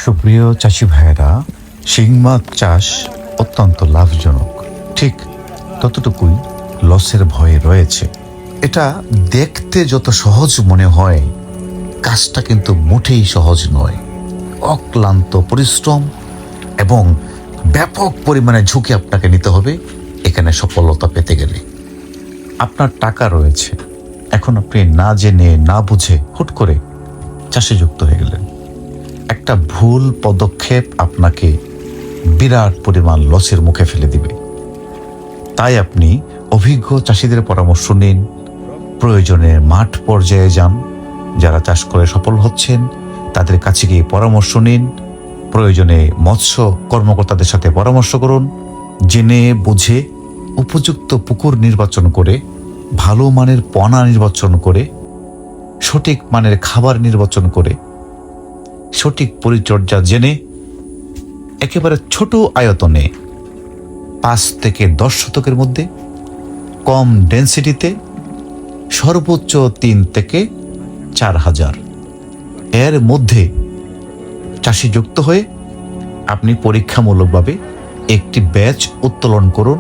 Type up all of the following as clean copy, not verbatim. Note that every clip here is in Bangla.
সুপ্রিয় চাষি ভাইয়েরা, শিং মাছ চাষ অত্যন্ত লাভজনক, ঠিক ততটুকুই লসের ভয়ে রয়েছে। এটা দেখতে যত সহজ মনে হয়, কাজটা কিন্তু মোটেই সহজ নয়। অক্লান্ত পরিশ্রম এবং ব্যাপক পরিমাণে ঝুঁকি আপনাকে নিতে হবে এখানে সফলতা পেতে গেলে। আপনার টাকা রয়েছে, এখন আপনি না জেনে না বুঝে হুট করে চাষে যুক্ত হয়ে গেলেন। একটা ভুল পদক্ষেপ আপনাকে বিরাট পরিমাণ লসের মুখে ফেলে দিবে। তাই আপনি অভিজ্ঞ চাষিদের পরামর্শ নিন, প্রয়োজনে মাঠ পর্যায়ে যান, যারা চাষ করে সফল হচ্ছেন তাদের কাছে গিয়ে পরামর্শ নিন, প্রয়োজনে মৎস্য কর্মকর্তাদের সাথে পরামর্শ করুন। জেনে বুঝে উপযুক্ত পুকুর নির্বাচন করে, ভালো মানের পোনা নির্বাচন করে, সঠিক মানের খাবার নির্বাচন করে, সঠিক পরিচর্যা জেনে একেবারে ছোট আয়তনে 5 থেকে 10 শতকের মধ্যে কম ডেন্সিটিতে সর্বোচ্চ 3 থেকে 4,000 এর মধ্যে চাষি যুক্ত হয়ে আপনি পরীক্ষামূলকভাবে একটি ব্যাচ উত্তোলন করুন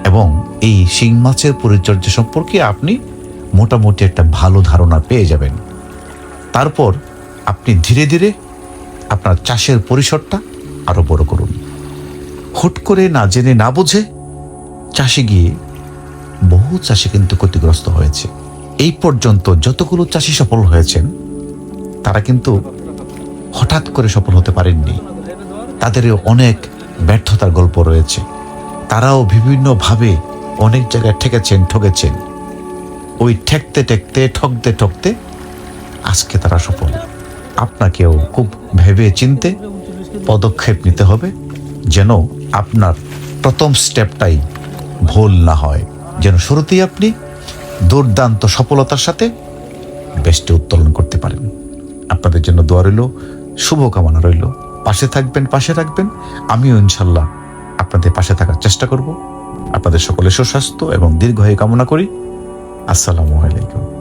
এবং এই শিং মাছের পরিচর্যা সম্পর্কে আপনি মোটামুটি একটা ভালো ধারণা পেয়ে যাবেন। তারপর আপনি ধীরে ধীরে আপনার চাষের পরিসরটা আরো বড় করুন। হুট করে না জেনে না বুঝে চাষে গিয়ে বহু চাষি কিন্তু ক্ষতিগ্রস্ত হয়েছে। এই পর্যন্ত যতগুলো চাষি সফল হয়েছেন তারা কিন্তু হঠাৎ করে সফল হতে পারেননি, তাদেরও অনেক ব্যর্থতার গল্প রয়েছে। তারাও বিভিন্নভাবে অনেক জায়গায় ঠকেছেন। ওই ঠেকতে ঠকতে ঠকতে আজকে তারা সফল। আপনাকেও খুব ভেবে চিনতে পদক্ষেপ নিতে হবে, যেন আপনার প্রথম স্টেপটাই ভুল না হয়, যেন শুরুতেই আপনি দুর্দান্ত সফলতার সাথে বেশটি উত্তোলন করতে পারেন। আপনাদের জন্য দোয়া রইল, শুভকামনা রইল। পাশে থাকবেন, পাশে রাখবেন। আমিও ইনশাল্লাহ আপনাদের পাশে থাকার চেষ্টা করব। আপনাদের সকলের সুস্বাস্থ্য এবং দীর্ঘায়ু কামনা করি। আসসালামু আলাইকুম।